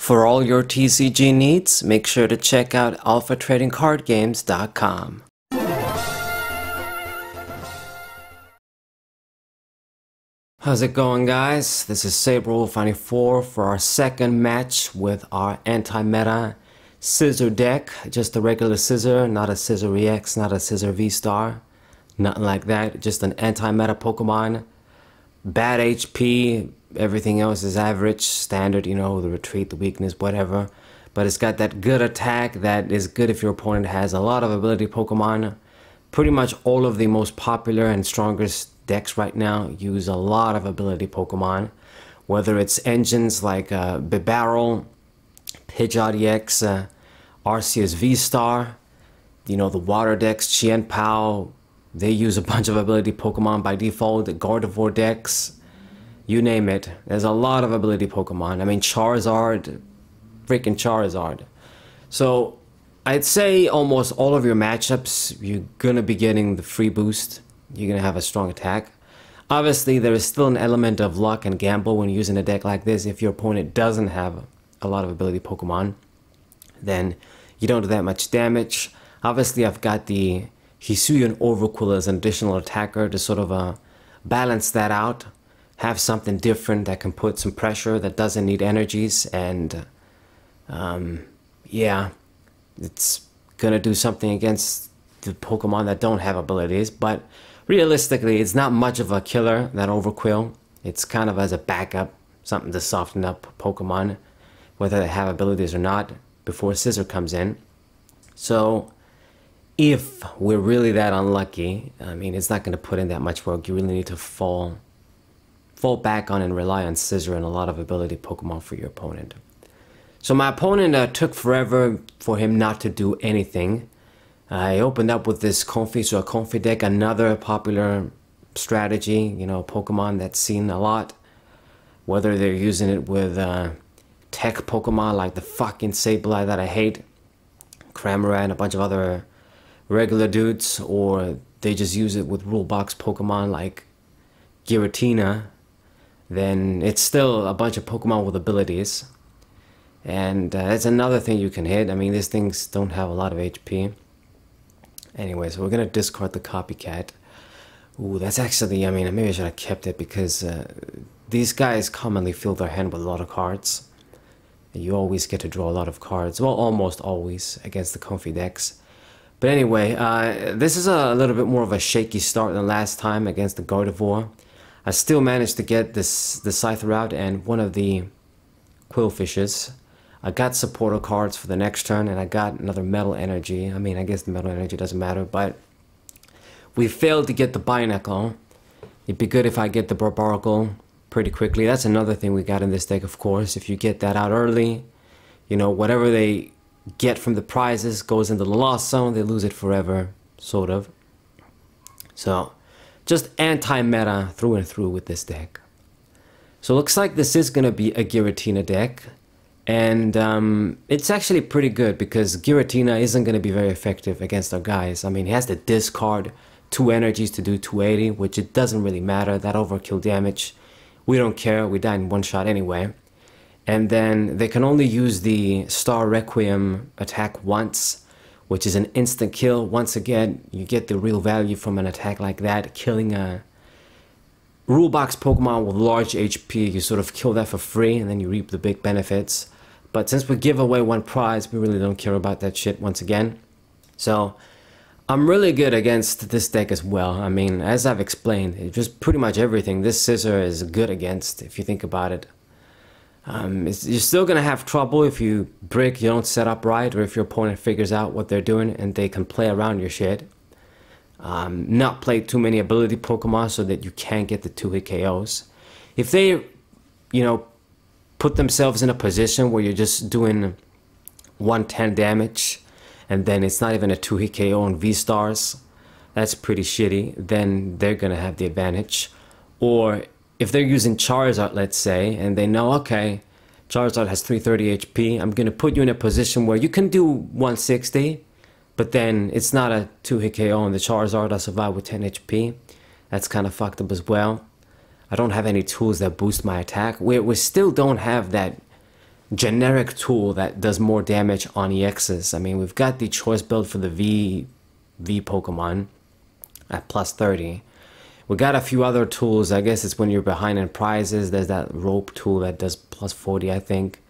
For all your TCG needs, make sure to check out alphatradingcardgames.com. How's it going, guys? This is Saberwolf94 for our second match with our anti-meta Scizor deck. Just a regular Scizor, not a Scizor EX, not a Scizor VSTAR. Nothing like that, just an anti-meta Pokemon. Bad HP, everything else is average, standard, you know, the retreat, the weakness, whatever. But it's got that good attack that is good if your opponent has a lot of ability Pokemon. Pretty much all of the most popular and strongest decks right now use a lot of ability Pokemon. Whether it's engines like Barbaracle, Pidgeot EX, Arceus VSTAR, you know, the water decks, Chien-Pao, they use a bunch of ability Pokemon by default, the Gardevoir decks, you name it. There's a lot of ability Pokemon. I mean, Charizard, freaking Charizard. So, I'd say almost all of your matchups, you're gonna be getting the free boost. You're gonna have a strong attack. Obviously, there is still an element of luck and gamble when using a deck like this. If your opponent doesn't have a lot of ability Pokemon, then you don't do that much damage. Obviously, I've got the Hisuian Overquill as an additional attacker to sort of balance that out. Have something different that can put some pressure that doesn't need energies, and yeah, it's gonna do something against the Pokemon that don't have abilities. But realistically, it's not much of a killer, that Overquill. It's kind of as a backup, something to soften up Pokemon, whether they have abilities or not, before Scizor comes in. So if we're really that unlucky, I mean, it's not going to put in that much work. You really need to fall back on and rely on Scizor and a lot of ability Pokemon for your opponent. So my opponent took forever for him not to do anything. I opened up with this Comfy, so a Comfy deck, another popular strategy, you know, Pokemon that's seen a lot. Whether they're using it with tech Pokemon like the fucking Sableye that I hate, Cramorant, and a bunch of other regular dudes, or they just use it with rule box Pokemon like Giratina, then it's still a bunch of Pokemon with abilities. And that's another thing you can hit. I mean, these things don't have a lot of HP. Anyway, so we're gonna discard the Copycat. Ooh, that's actually, I mean, maybe I should have kept it, because these guys commonly fill their hand with a lot of cards. You always get to draw a lot of cards, well, almost always, against the Comfy decks. But anyway, this is a little bit more of a shaky start than last time against the Gardevoir. I still managed to get the Scizor out and one of the Quillfishes. I got supporter cards for the next turn, and I got another Metal Energy. I mean, I guess the Metal Energy doesn't matter, but we failed to get the Binacle. It'd be good if I get the Barbaracle pretty quickly. That's another thing we got in this deck, of course. If you get that out early, you know, whatever they get from the prizes goes into the lost zone. They lose it forever, sort of. So, just anti-meta through and through with this deck. So looks like this is going to be a Giratina deck. And it's actually pretty good, because Giratina isn't going to be very effective against our guys. I mean, he has to discard 2 energies to do 280, which it doesn't really matter. That overkill damage, we don't care. We die in one shot anyway. And then they can only use the Star Requiem attack once, which is an instant kill. Once again, you get the real value from an attack like that. Killing a rule box Pokemon with large HP, you sort of kill that for free, and then you reap the big benefits. But since we give away 1 prize, we really don't care about that shit once again. So I'm really good against this deck as well. I mean, as I've explained, it's just pretty much everything this Scizor is good against, if you think about it. You're still going to have trouble if you brick, you don't set up right, or if your opponent figures out what they're doing and they can play around your shit. Not play too many ability Pokemon so that you can't get the 2-hit KOs. If they, you know, put themselves in a position where you're just doing 110 damage and then it's not even a 2-hit KO on V-Stars, that's pretty shitty, then they're going to have the advantage. Or if they're using Charizard, let's say, and they know, okay, Charizard has 330 HP, I'm going to put you in a position where you can do 160, but then it's not a 2-hit KO on the Charizard. I survive with 10 HP. That's kind of fucked up as well. I don't have any tools that boost my attack. We still don't have that generic tool that does more damage on EXs. I mean, we've got the choice build for the V Pokemon at plus 30. We got a few other tools. I guess it's when you're behind in prizes. There's that rope tool that does plus 40, I think.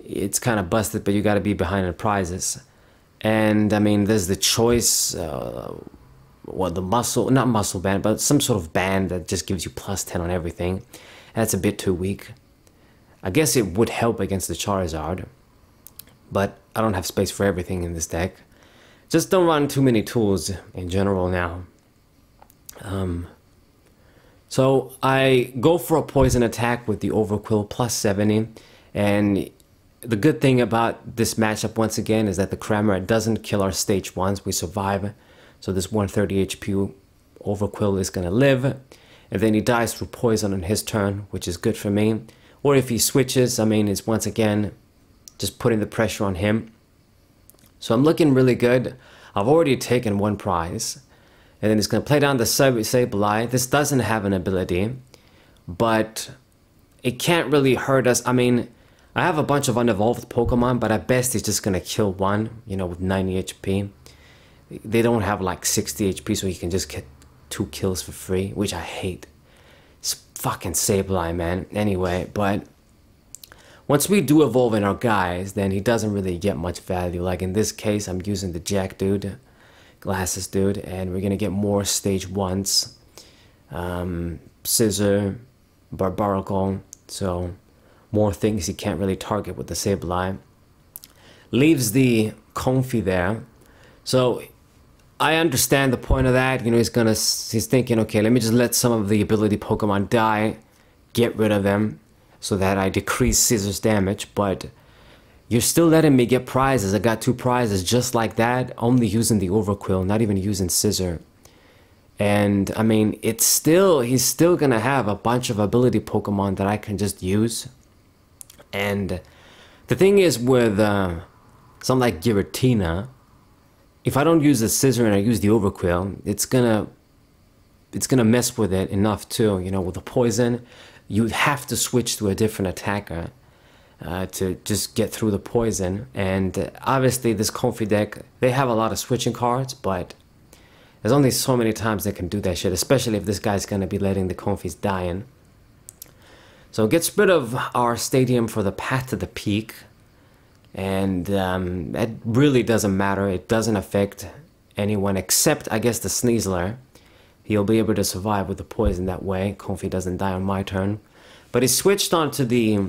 It's kind of busted, but you got to be behind in prizes. And I mean, there's the choice, the muscle, not muscle band, but some sort of band that just gives you plus 10 on everything. That's a bit too weak. I guess it would help against the Charizard, but I don't have space for everything in this deck. Just don't run too many tools in general now. So I go for a poison attack with the Overquill plus 70, and the good thing about this matchup once again is that the Cramorant doesn't kill our stage 1s, we survive. So this 130 HP Overquill is gonna live, and then he dies through poison on his turn, which is good for me. Or if he switches, I mean, it's once again just putting the pressure on him. So I'm looking really good. I've already taken one prize. And then it's going to play down the Sableye. This doesn't have an ability, but it can't really hurt us. I mean, I have a bunch of unevolved Pokemon, but at best it's just going to kill one, you know, with 90 HP. They don't have like 60 HP, so you can just get 2 kills for free, which I hate. It's fucking Sableye, man. Anyway, but once we do evolve in our guys, then he doesn't really get much value. Like in this case, I'm using the Jack dude. Glasses dude, and we're gonna get more stage 1s, Scizor, Barbaracle, so more things he can't really target with the Sableye. Leaves the Comfey there, so I understand the point of that. You know, he's thinking, okay, let me just let some of the ability Pokemon die, get rid of them, so that I decrease Scizor's damage, but you're still letting me get prizes. I got 2 prizes just like that, only using the Overquill, not even using Scizor. And I mean, he's still gonna have a bunch of ability Pokemon that I can just use. And the thing is with something like Giratina, if I don't use the Scizor and I use the Overquill, it's gonna mess with it enough too. You know, with the poison, you have to switch to a different attacker to just get through the poison. And obviously this Comfey deck, they have a lot of switching cards, but there's only so many times they can do that shit, especially if this guy's gonna be letting the Comfeys dying. So it gets rid of our stadium for the path to the peak, and it really doesn't matter. It doesn't affect anyone except, I guess, the Sneasler. He'll be able to survive with the poison that way. Comfey doesn't die on my turn. But he switched on to the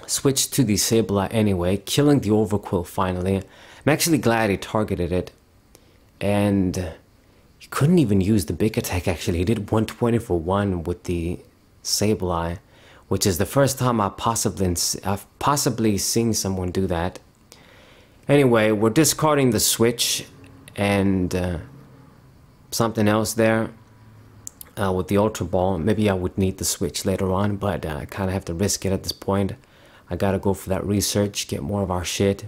Sableye anyway, killing the Overquill finally. I'm actually glad he targeted it, and he couldn't even use the big attack. Actually, he did 120 for 1 with the Sableye, which is the first time I've possibly seen someone do that. Anyway, we're discarding the switch and something else there. With the Ultra Ball, maybe I would need the switch later on, but I kind of have to risk it at this point. I gotta go for that research, get more of our shit,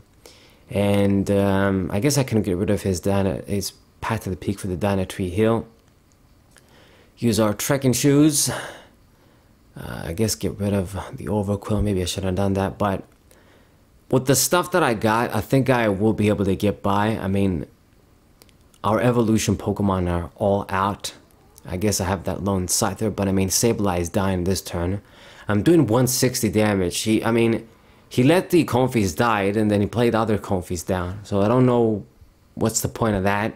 and I guess I can get rid of his Path to the Peak for the Dynatree Hill. Use our trekking shoes. I guess get rid of the Overquill. Maybe I should have done that, but with the stuff that I got, I think I will be able to get by. I mean, our evolution Pokemon are all out. I guess I have that lone Scyther, but I mean, Sableye is dying this turn. I'm doing 160 damage. He let the Comfeys die, and then he played other Comfeys down. So I don't know what's the point of that.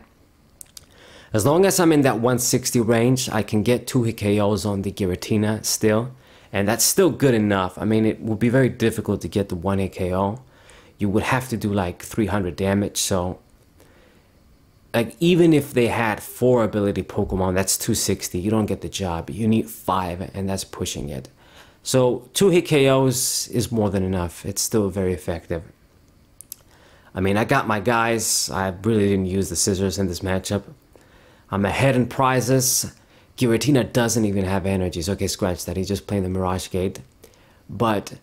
As long as I'm in that 160 range, I can get 2 hit KOs on the Giratina still. And that's still good enough. I mean, it would be very difficult to get the 1 hit KO. You would have to do like 300 damage, so like, even if they had 4 ability Pokemon, that's 260. You don't get the job. You need 5, and that's pushing it. So 2 hit KOs is more than enough. It's still very effective. I mean, I got my guys. I really didn't use the Scissors in this matchup. I'm ahead in prizes. Giratina doesn't even have energies. Okay, scratch that. He's just playing the Mirage Gate. But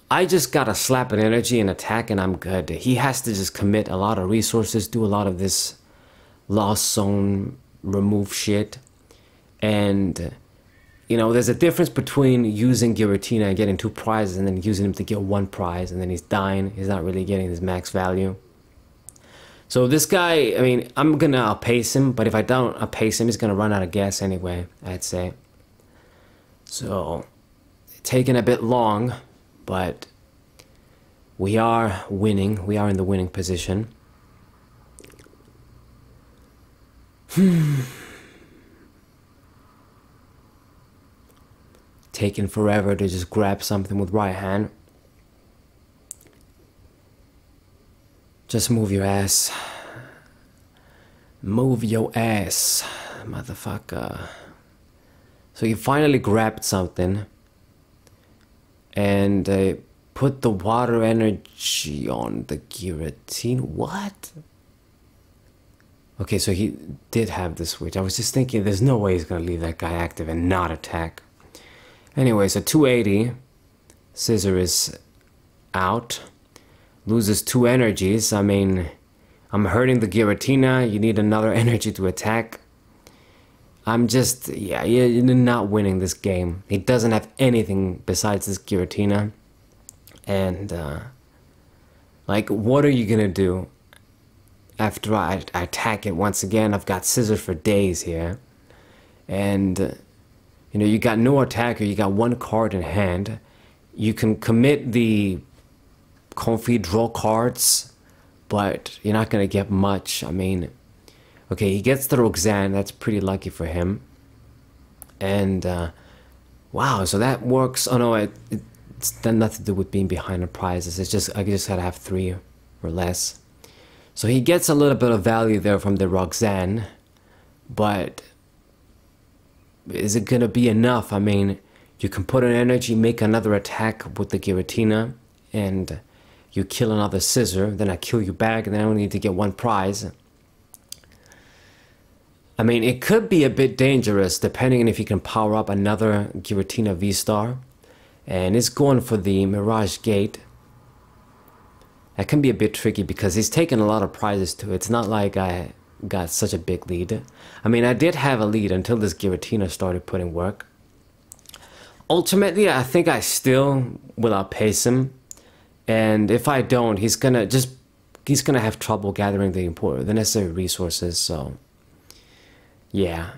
I just gotta slap an energy and attack, and I'm good. He has to just commit a lot of resources, do a lot of this Lost Zone remove shit, and you know, there's a difference between using Giratina and getting 2 prizes and then using him to get 1 prize and then he's dying. He's not really getting his max value. So this guy, I mean, I'm gonna outpace him, but if I don't outpace him, he's gonna run out of gas anyway, I'd say. So, taking a bit long, but we are winning. We are in the winning position. Taking forever to just grab something with right hand. Just move your ass. Move your ass, motherfucker. So you finally grabbed something. And put the water energy on the Giratina. What? Okay, so he did have the switch. I was just thinking there's no way he's gonna leave that guy active and not attack. Anyway, so 280. Scizor is out. Loses 2 energies. I mean, I'm hurting the Giratina. You need another energy to attack. I'm just, yeah, you're not winning this game. He doesn't have anything besides this Giratina. And, like, what are you gonna do? After I attack it once again, I've got Scizor for days here. And, you know, you got no attacker, you got 1 card in hand. You can commit the Comfy draw cards, but you're not gonna get much. I mean, okay, he gets the Roxanne, that's pretty lucky for him. And, wow, so that works. Oh no, it's done nothing to do with being behind on prizes. It's just, I just gotta have 3 or less. So he gets a little bit of value there from the Roxanne, but is it gonna be enough? I mean, you can put an energy, make another attack with the Giratina, and you kill another Scizor, then I kill you back, and then I only need to get 1 prize. I mean, it could be a bit dangerous depending on if you can power up another Giratina VSTAR. And it's going for the Mirage Gate. That can be a bit tricky because he's taken a lot of prizes too. It's not like I got such a big lead. I mean, I did have a lead until this Giratina started putting work. Ultimately, I think I still will outpace him. And if I don't, he's gonna have trouble gathering the necessary resources. So yeah,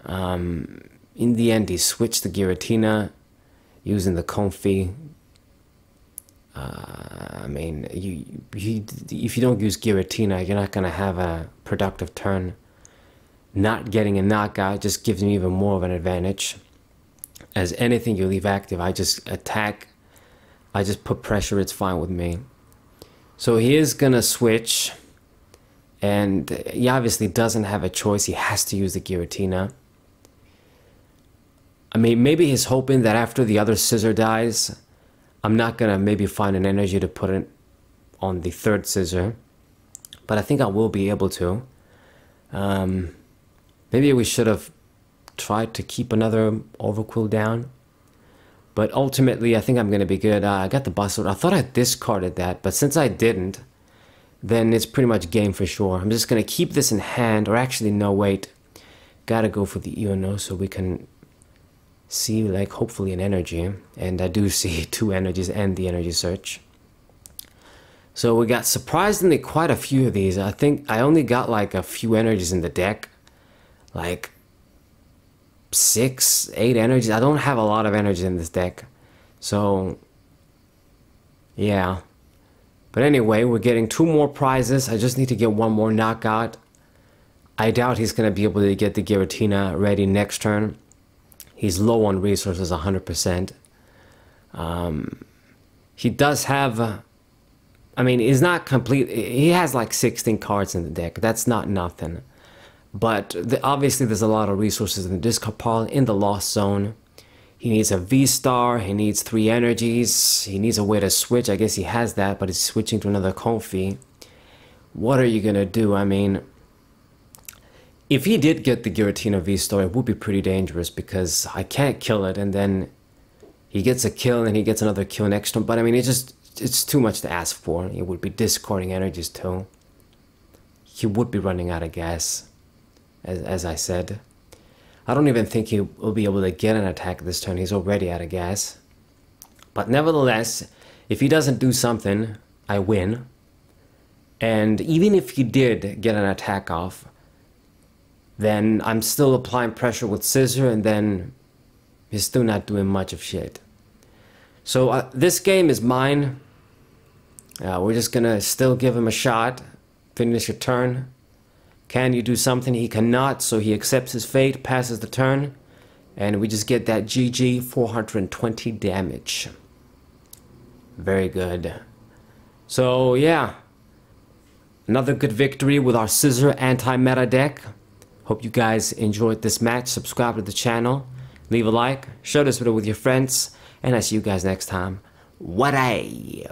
in the end, he switched the Giratina using the Comfy. I mean, if you don't use Giratina, you're not gonna have a productive turn. Not getting a knockout just gives me even more of an advantage. As anything you leave active, I just attack. I just put pressure, it's fine with me. So he is gonna switch, and he obviously doesn't have a choice. He has to use the Giratina. I mean, maybe he's hoping that after the other Scizor dies, I'm not gonna maybe find an energy to put it on the 3rd Scizor, but I think I will be able to. Maybe we should have tried to keep another Overquill down. But ultimately, I think I'm going to be good. I got the Bustle. I thought I discarded that, but since I didn't, then it's pretty much game for sure. I'm just going to keep this in hand, or actually, no, wait. Gotta go for the Iono so we can see, like, hopefully an energy. And I do see 2 energies and the energy search. So we got surprisingly quite a few of these. I think I only got like a few energies in the deck. Like 6, 8 energies. I don't have a lot of energy in this deck, so yeah. But anyway, we're getting 2 more prizes. I just need to get 1 more knockout. I doubt he's gonna be able to get the Giratina ready next turn. He's low on resources, 100%. He does have, I mean, he's not complete. He has like 16 cards in the deck. That's not nothing. But obviously there's a lot of resources in the discard pile, in the Lost Zone. He needs a VSTAR, he needs 3 energies, he needs a way to switch. I guess he has that, but he's switching to another Comfy. What are you gonna do? I mean, if he did get the Giratina VSTAR, it would be pretty dangerous because I can't kill it, and then he gets a kill and he gets another kill next turn. But I mean, it's too much to ask for. He would be discarding energies too. He would be running out of gas. As I said. I don't even think he will be able to get an attack this turn. He's already out of gas. But nevertheless, if he doesn't do something, I win. And even if he did get an attack off, then I'm still applying pressure with Scizor, and then he's still not doing much of shit. So this game is mine. We're just gonna still give him a shot. Finish a turn. Can you do something? He cannot, so he accepts his fate, passes the turn, and we just get that GG 420 damage. Very good. So yeah, another good victory with our Scizor anti-meta deck. Hope you guys enjoyed this match. Subscribe to the channel, leave a like, share this video with your friends, and I see you guys next time. What a